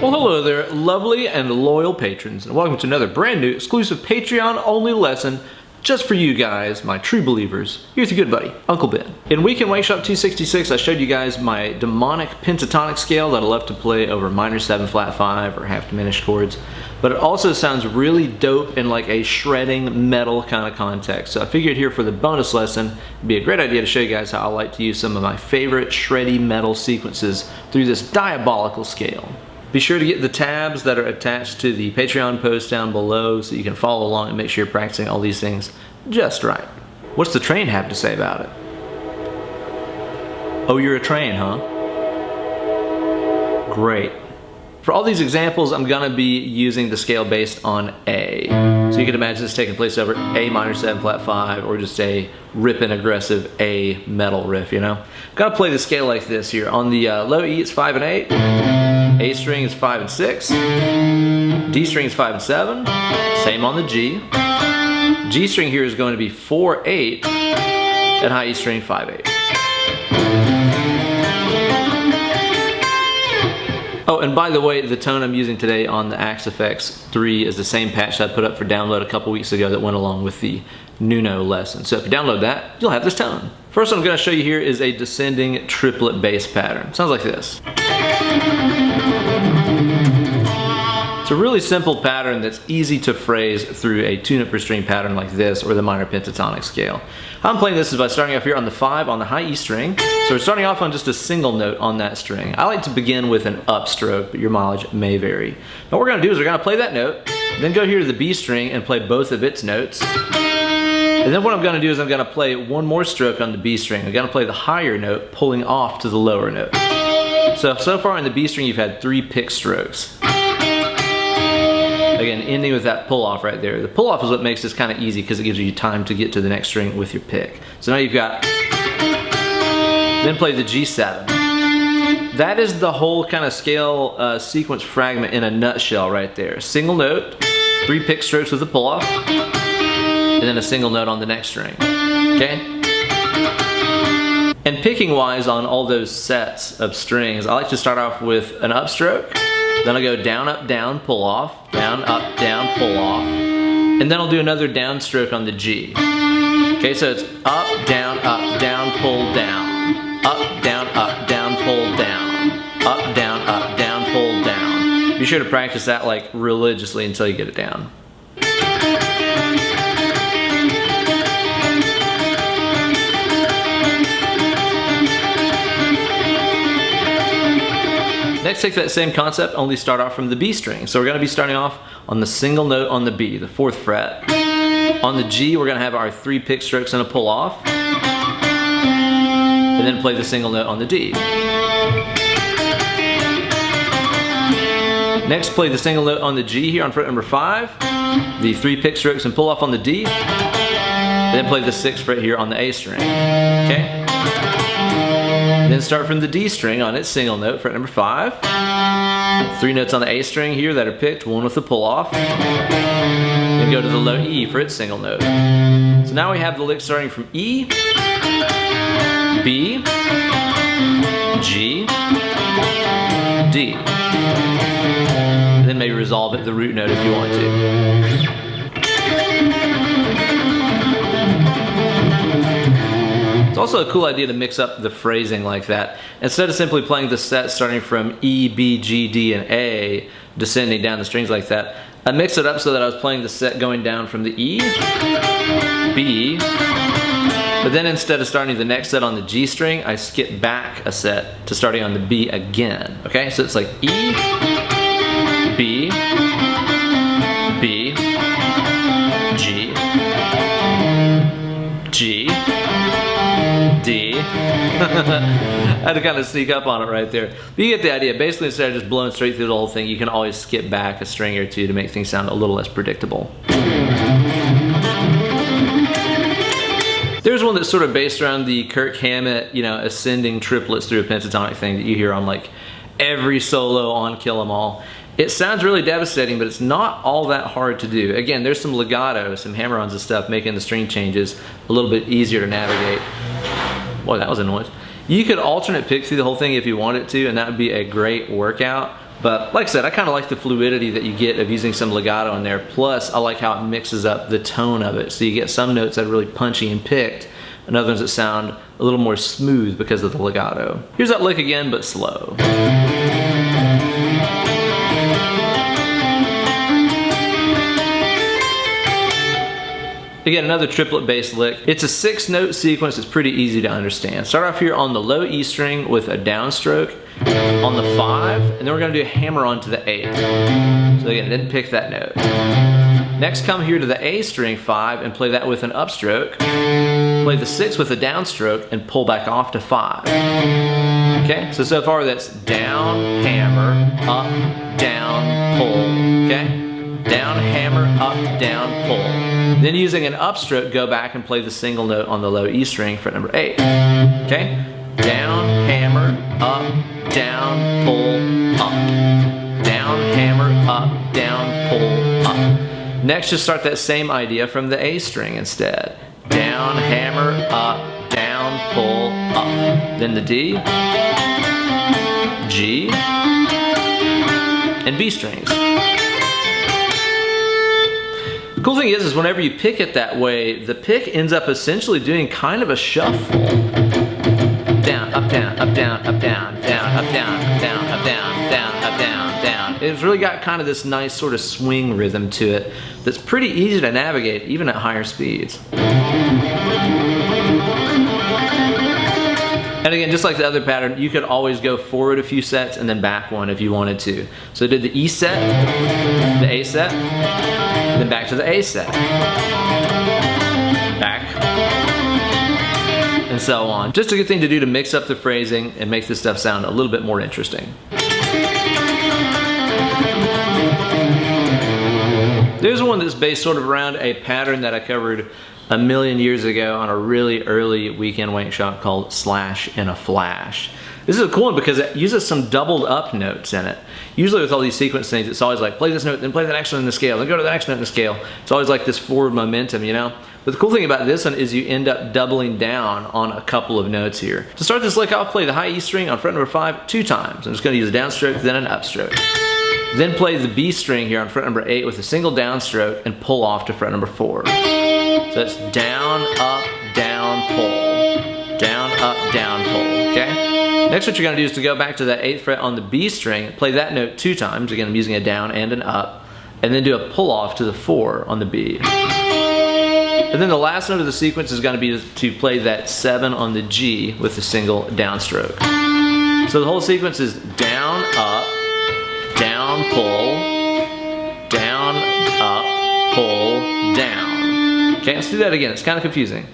Well, hello there, lovely and loyal patrons, and welcome to another brand new exclusive Patreon-only lesson just for you guys, my true believers. Here's your good buddy, Uncle Ben. In Weekend Workshop 266, I showed you guys my demonic pentatonic scale that I love to play over minor 7 flat 5 or half diminished chords, but it also sounds really dope in like a shredding metal kind of context. So I figured here for the bonus lesson, it'd be a great idea to show you guys how I like to use some of my favorite shreddy metal sequences through this diabolical scale. Be sure to get the tabs that are attached to the Patreon post down below so you can follow along and make sure you're practicing all these things just right. What's the train have to say about it? Oh, you're a train, huh? Great. For all these examples, I'm gonna be using the scale based on A. So you can imagine this taking place over A minor 7 flat 5 or just a ripping aggressive A metal riff, you know? Gotta play the scale like this here. On the low E, it's 5 and 8. A string is 5 and 6, D string is 5 and 7, same on the G. G string here is going to be 4, 8, and high E string 5, 8. Oh, and by the way, the tone I'm using today on the Axe Effects 3 is the same patch that I put up for download a couple weeks ago that went along with the Nuno lesson. So if you download that, you'll have this tone. First one I'm going to show you here is a descending triplet bass pattern. Sounds like this. It's a really simple pattern that's easy to phrase through a tune-up per string pattern like this or the minor pentatonic scale. How I'm playing this is by starting off here on the 5 on the high E string. So we're starting off on just a single note on that string. I like to begin with an upstroke, but your mileage may vary. Now what we're going to do is we're going to play that note, then go here to the B string and play both of its notes. And then what I'm going to do is I'm going to play one more stroke on the B string. I'm going to play the higher note pulling off to the lower note. So far in the B string you've had 3 pick strokes. Again, ending with that pull off right there. The pull off is what makes this kind of easy because it gives you time to get to the next string with your pick. So now you've got, then play the G7. That is the whole kind of scale sequence fragment in a nutshell right there. Single note, 3 pick strokes with a pull off, and then a single note on the next string, okay? And picking wise on all those sets of strings, I like to start off with an upstroke, then I'll go down, up, down, pull off, down, up, down, pull off, and then I'll do another downstroke on the G. Okay, so it's up, down, pull down, up, down, pull down, up, down, pull down. Be sure to practice that like religiously until you get it down. Next, take that same concept, only start off from the B string. So we're going to be starting off on the single note on the B, the 4th fret. On the G, we're going to have our 3 pick strokes and a pull off. And then play the single note on the D. Next, play the single note on the G here on fret number 5. The 3 pick strokes and pull off on the D. And then play the 6th fret here on the A string. Okay? Then start from the D string on its single note, fret number 5. 3 notes on the A string here that are picked, 1 with the pull off. Then go to the low E for its single note. So now we have the lick starting from E, B, G, D. And then maybe resolve it the root note if you want to. It's also a cool idea to mix up the phrasing like that. Instead of simply playing the set starting from E, B, G, D, and A, descending down the strings like that, I mixed it up so that I was playing the set going down from the E, B, but then instead of starting the next set on the G string, I skip back a set to starting on the B again. Okay, so it's like E, B, B, G, G, D. I had to kind of sneak up on it right there. But you get the idea. Basically, instead of just blowing straight through the whole thing, you can always skip back a string or two to make things sound a little less predictable. There's one that's sort of based around the Kirk Hammett, you know, ascending triplets through a pentatonic thing that you hear on like every solo on Kill 'Em All. It sounds really devastating, but it's not all that hard to do. Again, there's some legato, some hammer-ons and stuff, making the string changes a little bit easier to navigate. Boy, that was a noise. You could alternate pick through the whole thing if you wanted to, and that would be a great workout. But like I said, I kind of like the fluidity that you get of using some legato in there. Plus, I like how it mixes up the tone of it. So you get some notes that are really punchy and picked, and other ones that sound a little more smooth because of the legato. Here's that lick again, but slow. Again, another triplet bass lick. It's a 6-note sequence. It's pretty easy to understand. Start off here on the low E string with a downstroke on the 5, and then we're gonna do a hammer on to the 8. So again, didn't pick that note. Next, come here to the A string 5 and play that with an upstroke. Play the 6 with a downstroke and pull back off to 5. Okay, so far that's down, hammer, up, down, pull, okay? Down, hammer, up, down, pull. Then using an upstroke, go back and play the single note on the low E string, fret number 8. Okay? Down, hammer, up, down, pull, up. Down, hammer, up, down, pull, up. Next, just start that same idea from the A string instead. Down, hammer, up, down, pull, up. Then the D, G, and B strings. The cool thing is whenever you pick it that way, the pick ends up essentially doing kind of a shuffle. Down, up, down, up, down, up, down, down, up, down, up, down, up, down, down, up, down, down. It's really got kind of this nice sort of swing rhythm to it that's pretty easy to navigate even at higher speeds. And again, just like the other pattern, you could always go forward a few sets and then back one if you wanted to. So I did the E set, the A set, and then back to the A set. Back, and so on. Just a good thing to do to mix up the phrasing and make this stuff sound a little bit more interesting. There's one that's based sort of around a pattern that I covered a million years ago on a really early weekend wake shop called Slash in a Flash. This is a cool one because it uses some doubled up notes in it. Usually with all these sequence things, it's always like play this note, then play the next one in the scale, then go to the next note in the scale. It's always like this forward momentum, you know? But the cool thing about this one is you end up doubling down on a couple of notes here. To start this lick, I'll play the high E string on fret number 5 2 times. I'm just gonna use a downstroke, then an upstroke. Then play the B string here on fret number 8 with a single downstroke and pull off to fret number 4. So it's down, up, down, pull. Down, up, down, pull, okay? Next what you're gonna do is to go back to that 8th fret on the B string, play that note 2 times, again I'm using a down and an up, and then do a pull off to the 4 on the B. And then the last note of the sequence is gonna be to play that 7 on the G with a single downstroke. So the whole sequence is down, up, down, pull, down, up, pull, down. Okay, let's do that again. It's kind of confusing.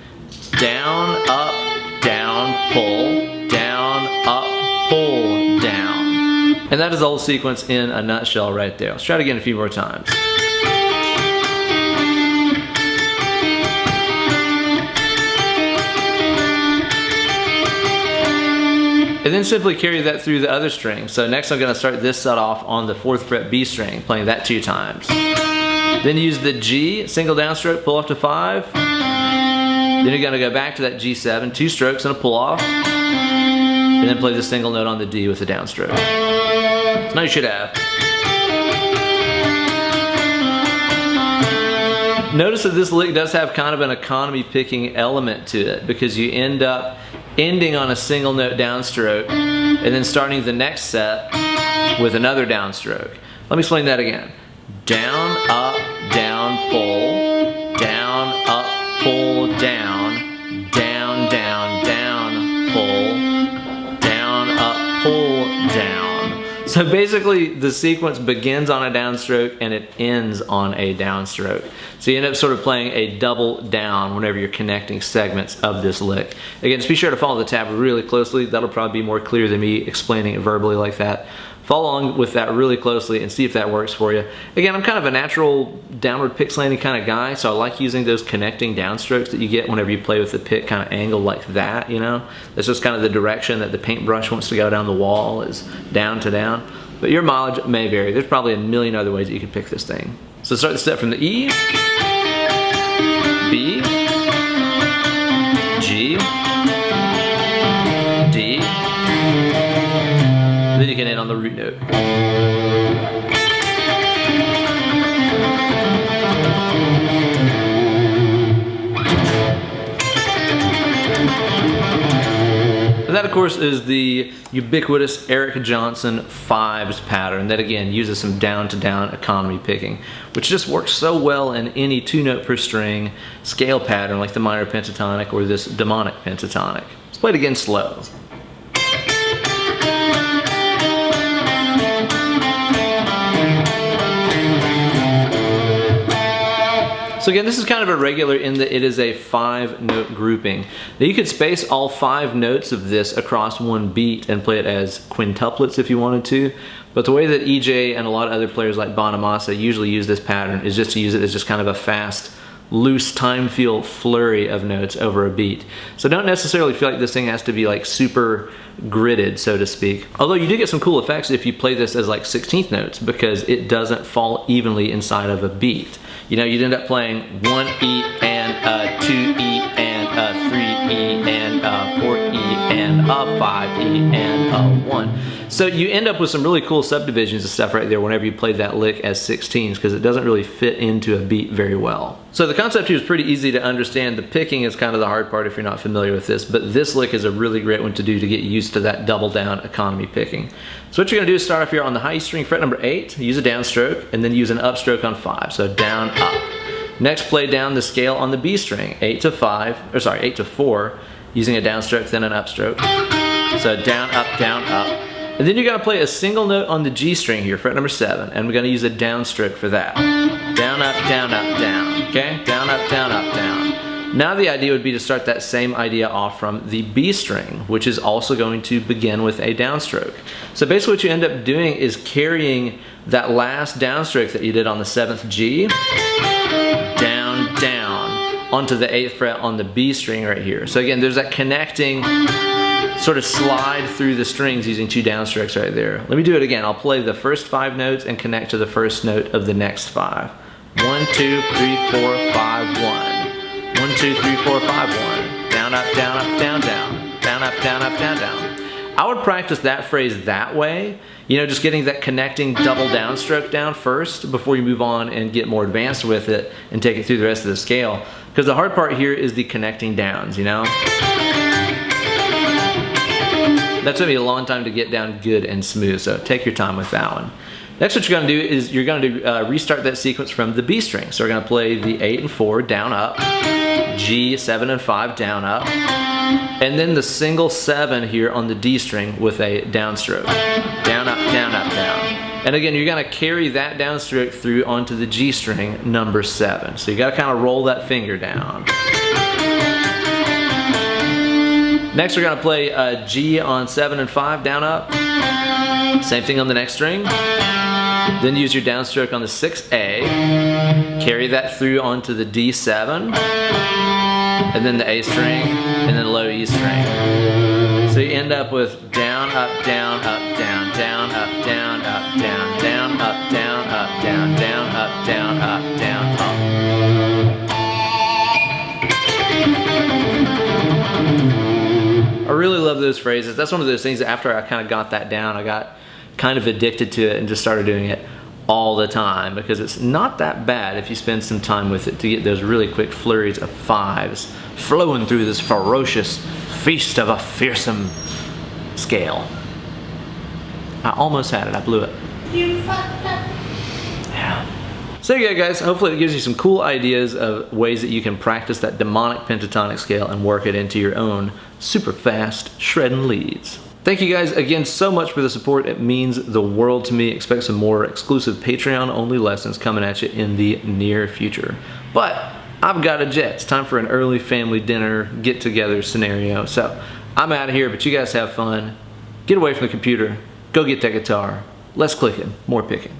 Down, up, down, pull, down, up, pull, down. And that is the whole sequence in a nutshell right there. Let's try it again a few more times. And then simply carry that through the other string. So next I'm going to start this set off on the 4th fret B string, playing that 2 times. Then use the G, single downstroke, pull off to 5. Then you're going to go back to that G7, 2 strokes and a pull off. And then play the single note on the D with a downstroke. So now you should have. Notice that this lick does have kind of an economy picking element to it because you end up ending on a single note downstroke and then starting the next set with another downstroke. Let me explain that again. Down, up, down, pull, down, up, pull, down, down, down, down, pull, down, up, pull, down. So basically the sequence begins on a downstroke and it ends on a downstroke. So you end up sort of playing a double down whenever you're connecting segments of this lick. Again, just be sure to follow the tab really closely. That'll probably be more clear than me explaining it verbally like that. Follow along with that really closely and see if that works for you. Again, I'm kind of a natural downward pick slanting kind of guy, so I like using those connecting downstrokes that you get whenever you play with the pick kind of angle like that, you know? That's just kind of the direction that the paintbrush wants to go down the wall, is down to down. But your mileage may vary. There's probably a million other ways that you can pick this thing. So start the step from the E, B, G, D, then you can end again on the root note. And that, of course, is the ubiquitous Eric Johnson 5s pattern that, again, uses some down-to-down economy picking, which just works so well in any 2-note per string scale pattern like the minor pentatonic or this demonic pentatonic. Let's play it again slow. So again, this is kind of irregular in that it is a 5-note grouping. Now you could space all 5 notes of this across one beat and play it as quintuplets if you wanted to, but the way that EJ and a lot of other players like Bonamassa usually use this pattern is just to use it as just kind of a fast, loose time feel flurry of notes over a beat. So don't necessarily feel like this thing has to be like super gridded, so to speak. Although you do get some cool effects if you play this as like 16th notes because it doesn't fall evenly inside of a beat. You know, you'd end up playing 1E and a 2E and a 3E and a 4E and a 5E and a 1. So you end up with some really cool subdivisions and stuff right there whenever you play that lick as 16s because it doesn't really fit into a beat very well. So the concept here is pretty easy to understand. The picking is kind of the hard part if you're not familiar with this, but this lick is a really great one to do to get used to that double down economy picking. So what you're gonna do is start off here on the high E string, fret number 8, use a downstroke, and then use an upstroke on 5, so down, up. Next, play down the scale on the B string, 8 to 4, using a downstroke, then an upstroke. So down, up, and then you're gonna play a single note on the G string here, fret number 7, and we're gonna use a downstroke for that. Down, up, down, okay? Down, up, down. Now the idea would be to start that same idea off from the B string, which is also going to begin with a downstroke. So basically what you end up doing is carrying that last downstroke that you did on the 7th G, down, onto the 8th fret on the B string right here. So again, there's that connecting sort of slide through the strings using 2 downstrokes right there. Let me do it again. I'll play the first 5 notes and connect to the first note of the next 5. 1, 2, 3, 4, 5, 1. 1, 2, 3, 4, 5, 1. Down, up, down, down. Down, up, down. I would practice that phrase that way, you know, just getting that connecting double downstroke down first before you move on and get more advanced with it and take it through the rest of the scale. Because the hard part here is the connecting downs, you know? That took me a long time to get down good and smooth, so take your time with that one. Next, what you're gonna do is you're gonna restart that sequence from the B string. So we're gonna play the 8 and 4, down, up, G, 7 and 5, down, up, and then the single 7 here on the D string with a downstroke. Down, up, down. And again, you're gonna carry that downstroke through onto the G string, number 7. So you gotta kind of roll that finger down. Next, we're gonna play a G on 7 and 5, down, up. Same thing on the next string. Then use your downstroke on the 6A, carry that through onto the D7, and then the A string, and then the low E string. So you end up with down, up, down, up, down, down, up, down, up, down, down, up, down, up, down, down, up, down, up, down, up. I really love those phrases. That's one of those things that after I kind of got that down, I got kind of addicted to it and just started doing it all the time because it's not that bad if you spend some time with it to get those really quick flurries of 5s flowing through this ferocious feast of a fearsome scale. I almost had it, I blew it. You fucked up. Yeah. So yeah guys, hopefully it gives you some cool ideas of ways that you can practice that demonic pentatonic scale and work it into your own super fast shredding leads. Thank you guys again so much for the support. It means the world to me. Expect some more exclusive Patreon only lessons coming at you in the near future. But I've got a jet. It's time for an early family dinner get together scenario. So I'm out of here, but you guys have fun. Get away from the computer. Go get that guitar. Less clicking, more picking.